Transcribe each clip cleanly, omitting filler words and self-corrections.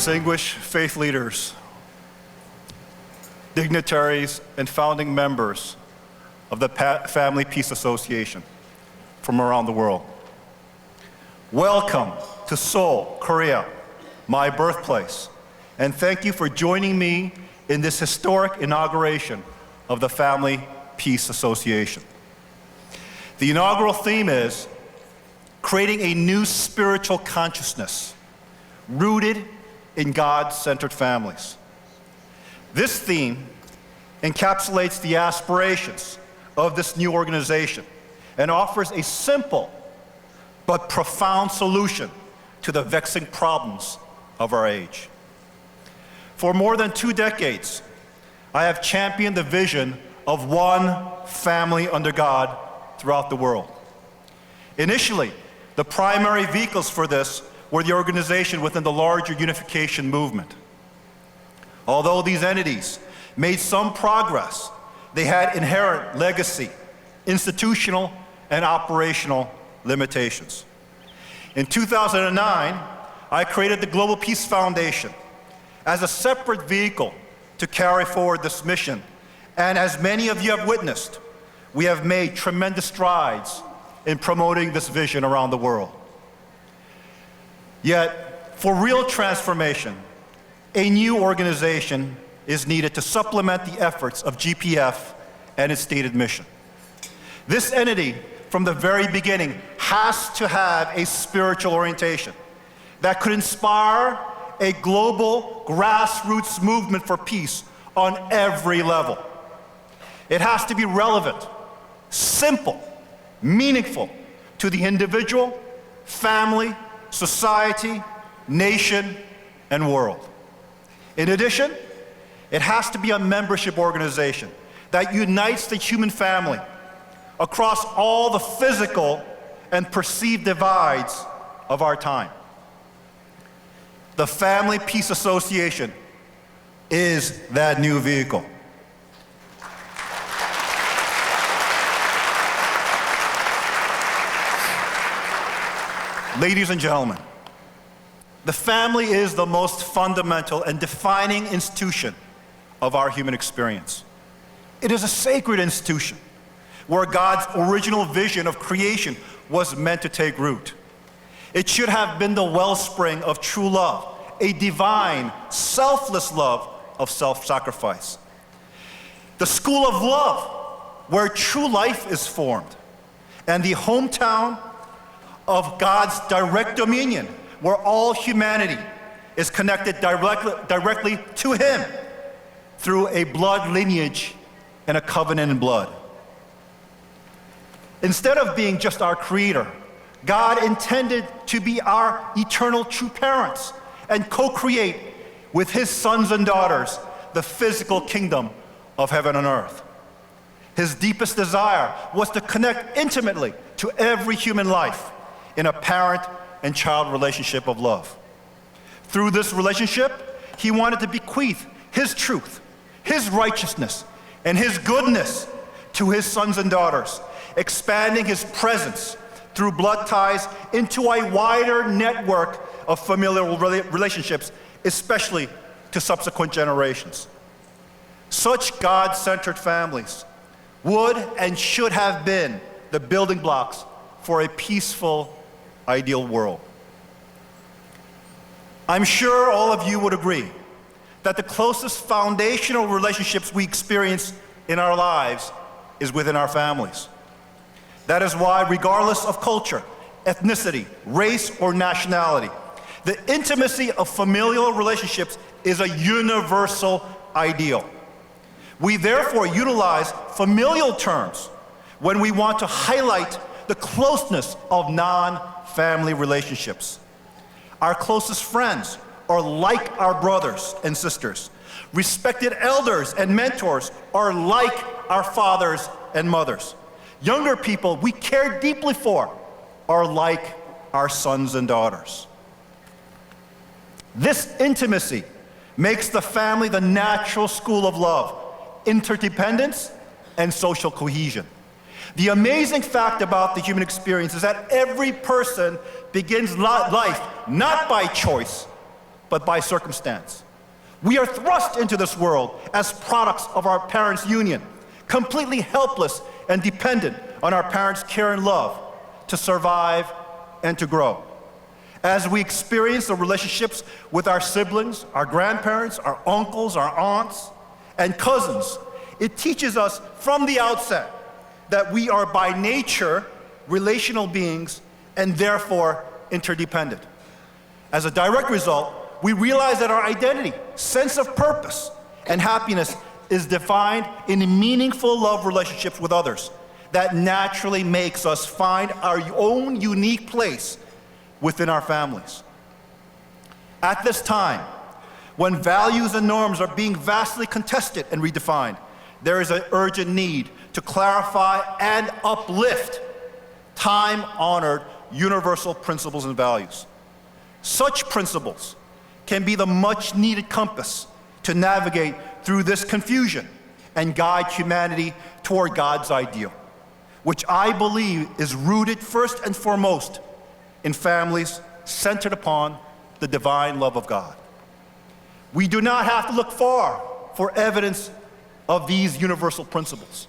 distinguished faith leaders, dignitaries, and founding members of the Family Peace Association from around the world. Welcome to Seoul, Korea, my birthplace, and thank you for joining me in this historic inauguration of the Family Peace Association. The inaugural theme is creating a new spiritual consciousness rooted in God-centered families. This theme encapsulates the aspirations of this new organization and offers a simple but profound solution to the vexing problems of our age. For more than 2 decades, I have championed the vision of one family under God throughout the world. Initially, the primary vehicles for this were the organization within the larger unification movement. Although these entities made some progress, they had inherent legacy, institutional, and operational limitations. In 2009, I created the Global Peace Foundation as a separate vehicle to carry forward this mission. And as many of you have witnessed, we have made tremendous strides in promoting this vision around the world. Yet, for real transformation, a new organization is needed to supplement the efforts of GPF and its stated mission. This entity, from the very beginning, has to have a spiritual orientation that could inspire a global grassroots movement for peace on every level. It has to be relevant, simple, meaningful to the individual, family, society, nation, and world. In addition, it has to be a membership organization that unites the human family across all the physical and perceived divides of our time. The Family Peace Association is that new vehicle. Ladies and gentlemen, the family is the most fundamental and defining institution of our human experience. It is a sacred institution where God's original vision of creation was meant to take root. It should have been the wellspring of true love, a divine, selfless love of self-sacrifice. The school of love where true life is formed, and the hometown of God's direct dominion, where all humanity is connected directly to Him through a blood lineage and a covenant in blood. Instead of being just our creator, God intended to be our eternal true parents and co-create with His sons and daughters the physical kingdom of heaven and earth. His deepest desire was to connect intimately to every human life in a parent and child relationship of love. Through this relationship, He wanted to bequeath His truth, His righteousness, and His goodness to His sons and daughters, expanding His presence through blood ties into a wider network of familial relationships, especially to subsequent generations. Such God-centered families would and should have been the building blocks for a peaceful, ideal world. I'm sure all of you would agree that the closest foundational relationships we experience in our lives is within our families. That is why, regardless of culture, ethnicity, race, or nationality, the intimacy of familial relationships is a universal ideal. We therefore utilize familial terms when we want to highlight the closeness of non-family relationships. Our closest friends are like our brothers and sisters. Respected elders and mentors are like our fathers and mothers. Younger people we care deeply for are like our sons and daughters. This intimacy makes the family the natural school of love, interdependence, and social cohesion. The amazing fact about the human experience is that every person begins life not by choice, but by circumstance. We are thrust into this world as products of our parents' union, completely helpless and dependent on our parents' care and love to survive and to grow. As we experience the relationships with our siblings, our grandparents, our uncles, our aunts, and cousins, it teaches us from the outset that we are by nature relational beings and therefore interdependent. As a direct result, we realize that our identity, sense of purpose, and happiness is defined in meaningful love relationships with others that naturally makes us find our own unique place within our families. At this time, when values and norms are being vastly contested and redefined, there is an urgent need to clarify and uplift time-honored universal principles and values. Such principles can be the much-needed compass to navigate through this confusion and guide humanity toward God's ideal, which I believe is rooted first and foremost in families centered upon the divine love of God. We do not have to look far for evidence of these universal principles.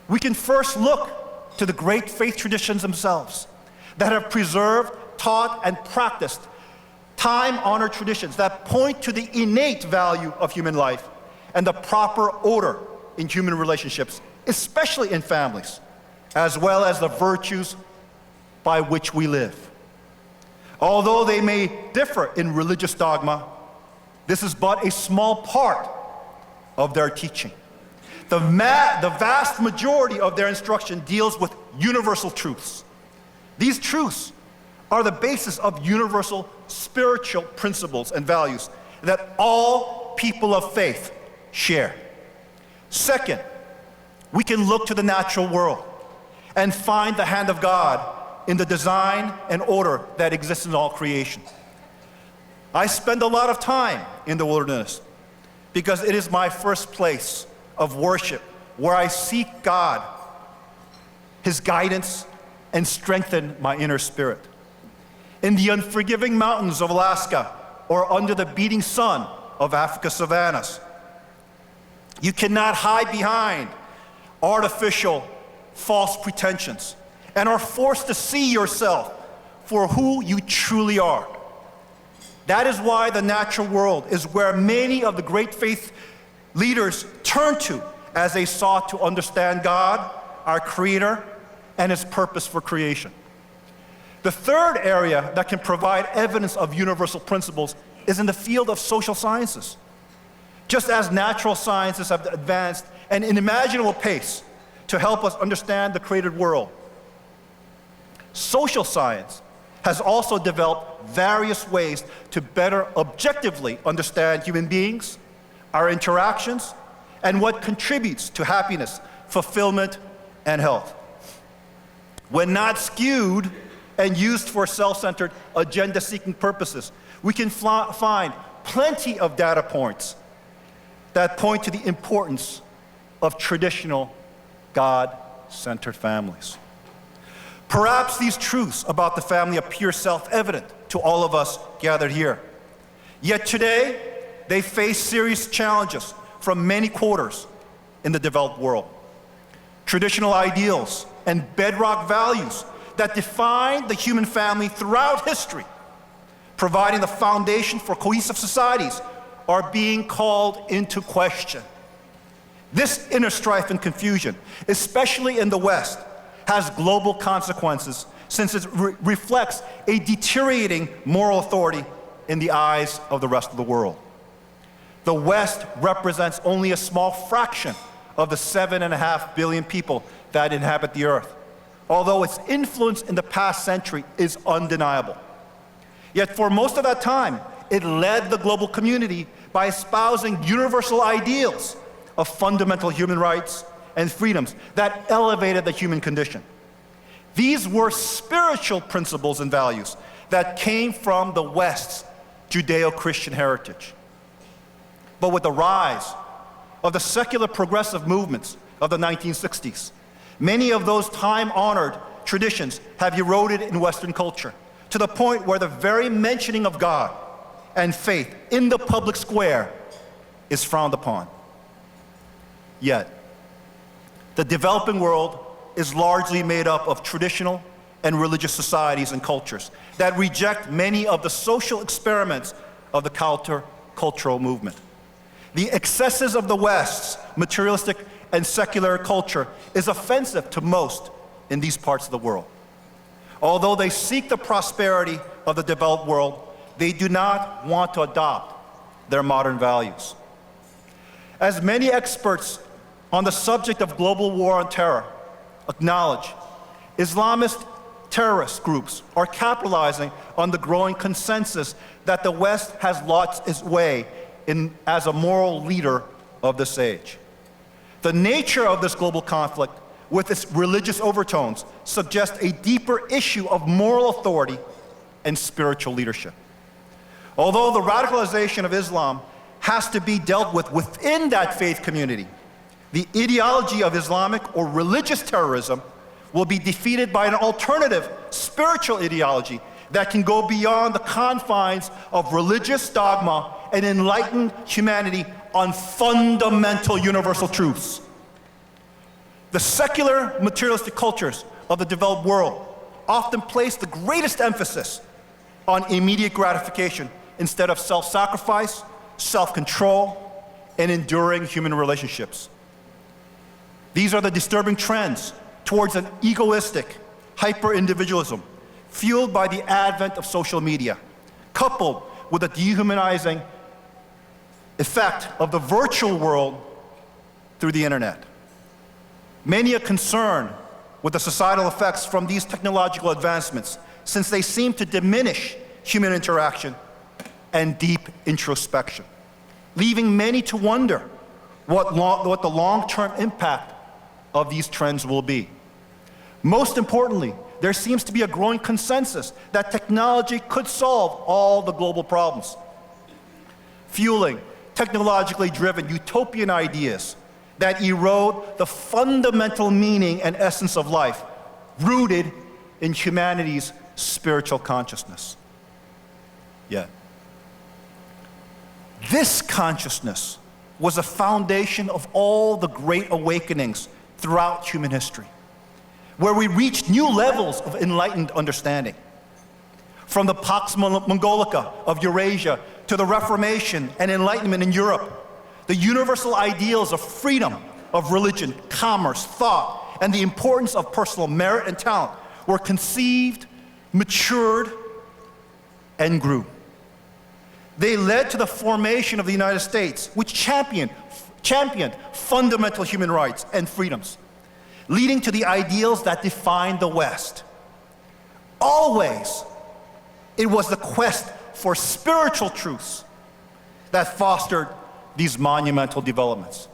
We can first look to the great faith traditions themselves that have preserved, taught, and practiced time-honored traditions that point to the innate value of human life and the proper order in human relationships, especially in families, as well as the virtues by which we live. Although they may differ in religious dogma, this is but a small part of their teaching. The vast majority of their instruction deals with universal truths. These truths are the basis of universal spiritual principles and values that all people of faith share. Second, we can look to the natural world and find the hand of God in the design and order that exists in all creation. I spend a lot of time in the wilderness because it is my first place of worship where I seek God, His guidance, and strengthen my inner spirit. In the unforgiving mountains of Alaska or under the beating sun of Africa's savannas, you cannot hide behind artificial, false pretensions and are forced to see yourself for who you truly are. That is why the natural world is where many of the great faith leaders turned to as they sought to understand God, our Creator, and His purpose for creation. The third area that can provide evidence of universal principles is in the field of social sciences. Just as natural sciences have advanced at an unimaginable pace to help us understand the created world, social science has also developed various ways to better objectively understand human beings, our interactions, and what contributes to happiness, fulfillment, and health. When not skewed and used for self-centered, agenda-seeking purposes, we can find plenty of data points that point to the importance of traditional, God-centered families. Perhaps these truths about the family appear self-evident to all of us gathered here. Yet today, they face serious challenges from many quarters in the developed world. Traditional ideals and bedrock values that define the human family throughout history, providing the foundation for cohesive societies, are being called into question. This inner strife and confusion, especially in the West, has global consequences since it reflects a deteriorating moral authority in the eyes of the rest of the world. The West represents only a small fraction of the 7.5 billion people that inhabit the earth, although its influence in the past century is undeniable. Yet for most of that time, it led the global community by espousing universal ideals of fundamental human rights and freedoms that elevated the human condition. These were spiritual principles and values that came from the West's Judeo-Christian heritage. But with the rise of the secular progressive movements of the 1960s, many of those time-honored traditions have eroded in Western culture to the point where the very mentioning of God and faith in the public square is frowned upon. Yet, the developing world is largely made up of traditional and religious societies and cultures that reject many of the social experiments of the countercultural movement. The excesses of the West's materialistic and secular culture is offensive to most in these parts of the world. Although they seek the prosperity of the developed world, they do not want to adopt their modern values. As many experts on the subject of global war on terror acknowledge, Islamist terrorist groups are capitalizing on the growing consensus that the West has lost its way as a moral leader of this age. The nature of this global conflict, with its religious overtones, suggests a deeper issue of moral authority and spiritual leadership. Although the radicalization of Islam has to be dealt with within that faith community, the ideology of Islamic or religious terrorism will be defeated by an alternative spiritual ideology that can go beyond the confines of religious dogma and enlighten humanity on fundamental universal truths. The secular materialistic cultures of the developed world often place the greatest emphasis on immediate gratification instead of self-sacrifice, self-control, and enduring human relationships. These are the disturbing trends towards an egoistic hyper-individualism fueled by the advent of social media, coupled with the dehumanizing effect of the virtual world through the internet. Many are concerned with the societal effects from these technological advancements, since they seem to diminish human interaction and deep introspection, leaving many to wonder what the long-term impact of these trends will be. Most importantly, there seems to be a growing consensus that technology could solve all the global problems, fueling technologically driven utopian ideas that erode the fundamental meaning and essence of life, rooted in humanity's spiritual consciousness. Yet, this consciousness was a foundation of all the great awakenings throughout human history, where we reached new levels of enlightened understanding. From the Pax Mongolica of Eurasia to the Reformation and Enlightenment in Europe, the universal ideals of freedom, of religion, commerce, thought, and the importance of personal merit and talent were conceived, matured, and grew. They led to the formation of the United States, which championed fundamental human rights and freedoms, leading to the ideals that defined the West. Always, it was the quest for spiritual truths that fostered these monumental developments.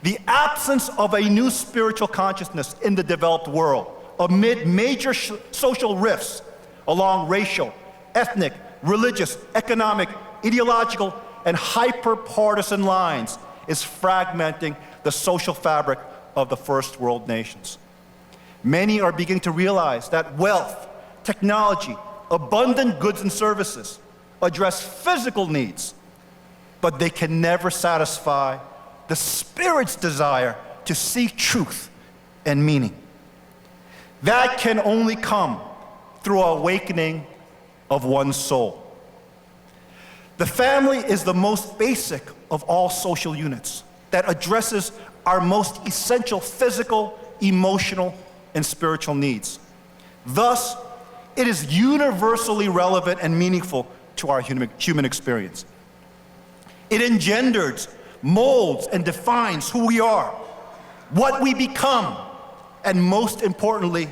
The absence of a new spiritual consciousness in the developed world, amid major social rifts along racial, ethnic, religious, economic, ideological, and hyper-partisan lines, is fragmenting the social fabric of the first world nations. Many are beginning to realize that wealth, technology, abundant goods and services address physical needs, but they can never satisfy the spirit's desire to seek truth and meaning. That can only come through awakening of one's soul. The family is the most basic of all social units that addresses our most essential physical, emotional, and spiritual needs. Thus, it is universally relevant and meaningful to our human experience. It engenders, molds, and defines who we are, what we become, and most importantly,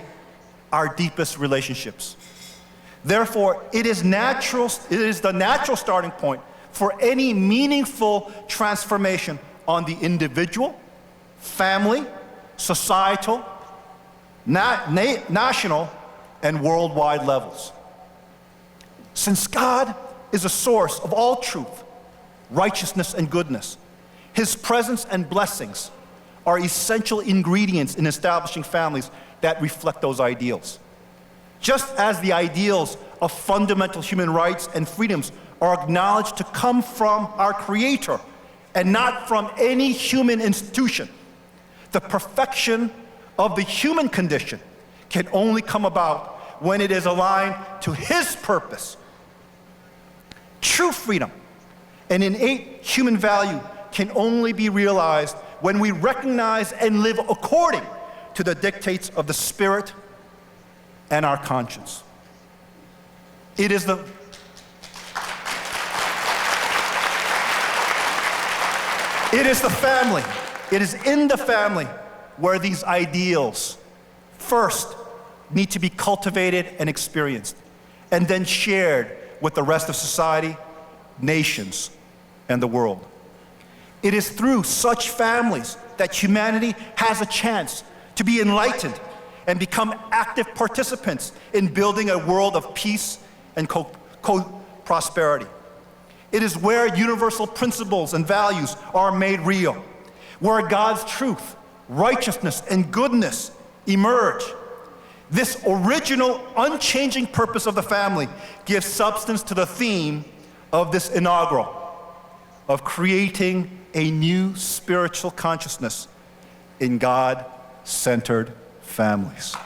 our deepest relationships. Therefore, it is the natural starting point for any meaningful transformation on the individual, family, societal, national, and worldwide levels. Since God is a source of all truth, righteousness, and goodness, His presence and blessings are essential ingredients in establishing families that reflect those ideals. Just as the ideals of fundamental human rights and freedoms are acknowledged to come from our Creator and not from any human institution. The perfection of the human condition can only come about when it is aligned to His purpose. True freedom, an innate human value, can only be realized when we recognize and live according to the dictates of the Spirit and our conscience. It is in the family where these ideals first need to be cultivated and experienced, and then shared with the rest of society, nations, and the world. It is through such families that humanity has a chance to be enlightened and become active participants in building a world of peace and prosperity. It is where universal principles and values are made real, where God's truth, righteousness, and goodness emerge. This original, unchanging purpose of the family gives substance to the theme of this inaugural, of creating a new spiritual consciousness in God-centered families.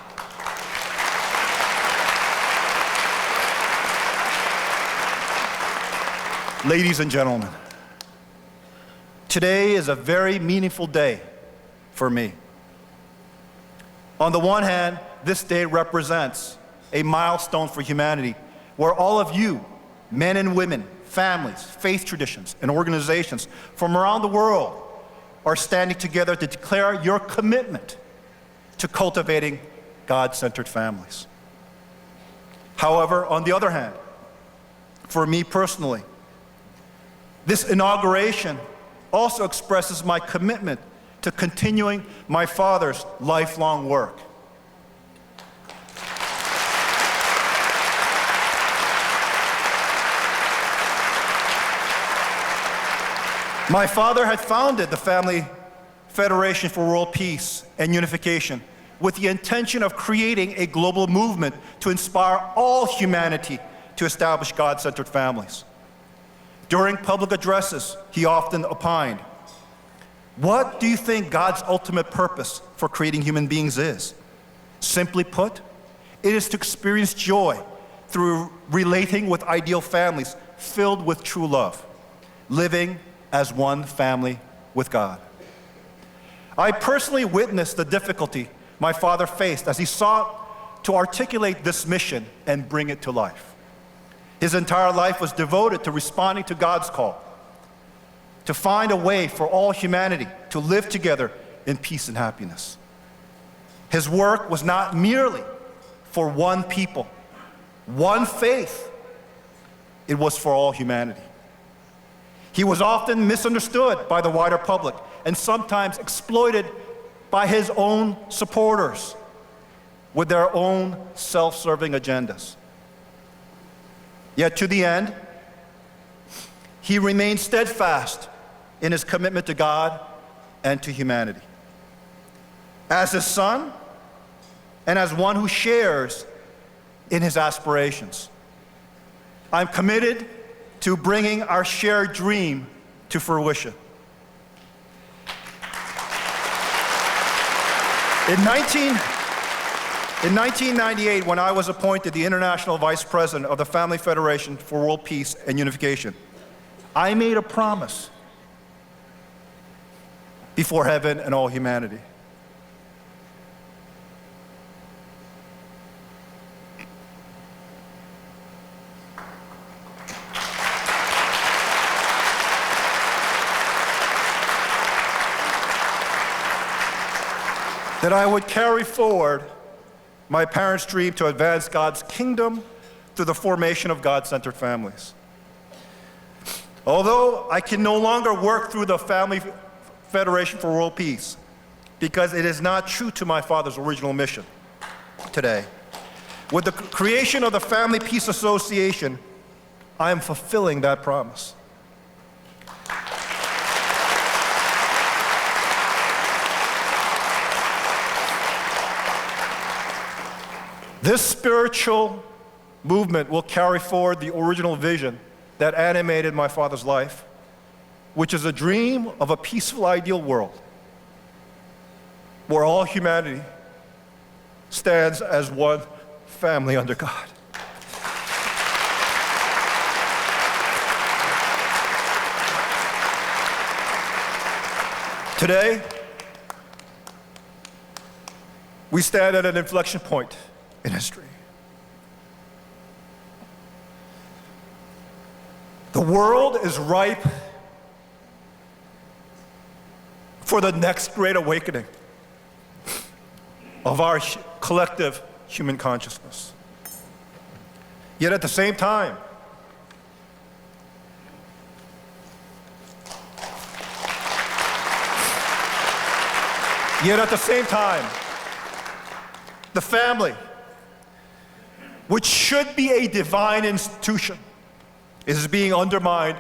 Ladies and gentlemen, today is a very meaningful day for me. On the one hand, this day represents a milestone for humanity where all of you, men and women, families, faith traditions, and organizations from around the world are standing together to declare your commitment to cultivating God-centered families. However, on the other hand, for me personally, this inauguration also expresses my commitment to continuing my father's lifelong work. My father had founded the Family Federation for World Peace and Unification with the intention of creating a global movement to inspire all humanity to establish God-centered families. During public addresses, he often opined, "What do you think God's ultimate purpose for creating human beings is? Simply put, it is to experience joy through relating with ideal families filled with true love, living as one family with God." I personally witnessed the difficulty my father faced as he sought to articulate this mission and bring it to life. His entire life was devoted to responding to God's call, to find a way for all humanity to live together in peace and happiness. His work was not merely for one people, one faith. It was for all humanity. He was often misunderstood by the wider public and sometimes exploited by his own supporters with their own self-serving agendas. Yet to the end, he remained steadfast in his commitment to God and to humanity. As his son and as one who shares in his aspirations, I'm committed to bringing our shared dream to fruition. In 1998, when I was appointed the International Vice President of the Family Federation for World Peace and Unification, I made a promise before heaven and all humanity. That I would carry forward my parents' dream to advance God's kingdom through the formation of God-centered families. Although I can no longer work through the Family Federation for World Peace because it is not true to my father's original mission today, with the creation of the Family Peace Association, I am fulfilling that promise. This spiritual movement will carry forward the original vision that animated my father's life, which is a dream of a peaceful, ideal world where all humanity stands as one family under God. Today, we stand at an inflection point in history. The world is ripe for the next great awakening of our collective human consciousness. Yet at the same time, the family, which should be a divine institution, is being undermined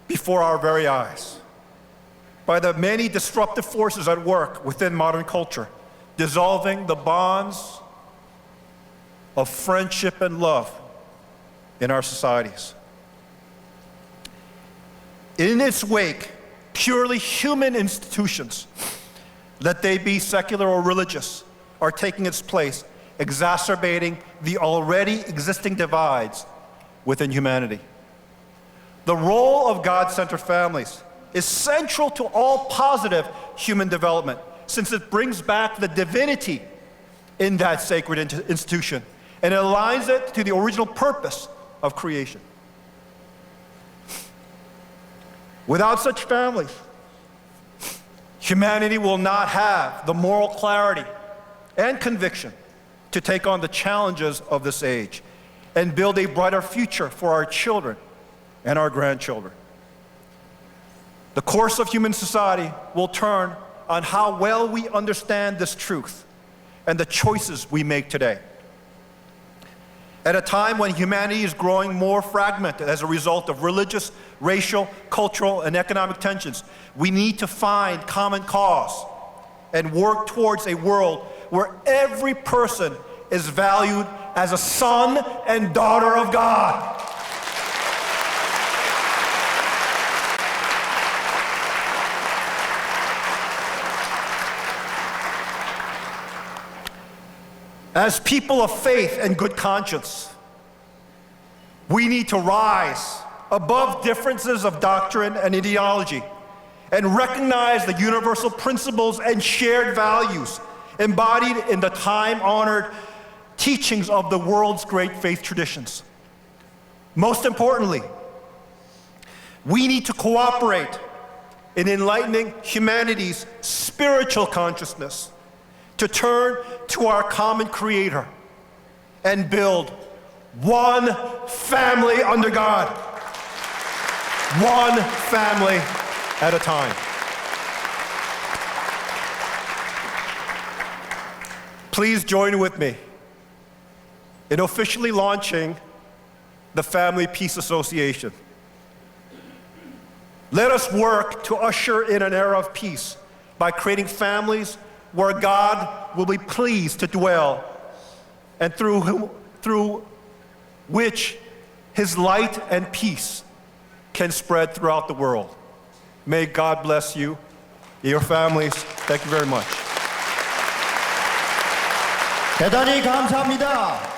before our very eyes by the many disruptive forces at work within modern culture, dissolving the bonds of friendship and love in our societies. In its wake, purely human institutions, let they be secular or religious, are taking its place, exacerbating the already existing divides within humanity. The role of God-centered families is central to all positive human development, since it brings back the divinity in that sacred institution and aligns it to the original purpose of creation. Without such families, humanity will not have the moral clarity and conviction to take on the challenges of this age and build a brighter future for our children and our grandchildren. The course of human society will turn on how well we understand this truth and the choices we make today. At a time when humanity is growing more fragmented as a result of religious, racial, cultural, and economic tensions, we need to find common cause and work towards a world where every person is valued as a son and daughter of God. As people of faith and good conscience, we need to rise above differences of doctrine and ideology and recognize the universal principles and shared values embodied in the time-honored teachings of the world's great faith traditions. Most importantly, we need to cooperate in enlightening humanity's spiritual consciousness to turn to our common Creator and build one family under God, one family at a time. Please join with me in officially launching the Family Peace Association. Let us work to usher in an era of peace by creating families where God will be pleased to dwell and through which His light and peace can spread throughout the world. May God bless you, your families. Thank you very much. 대단히 감사합니다.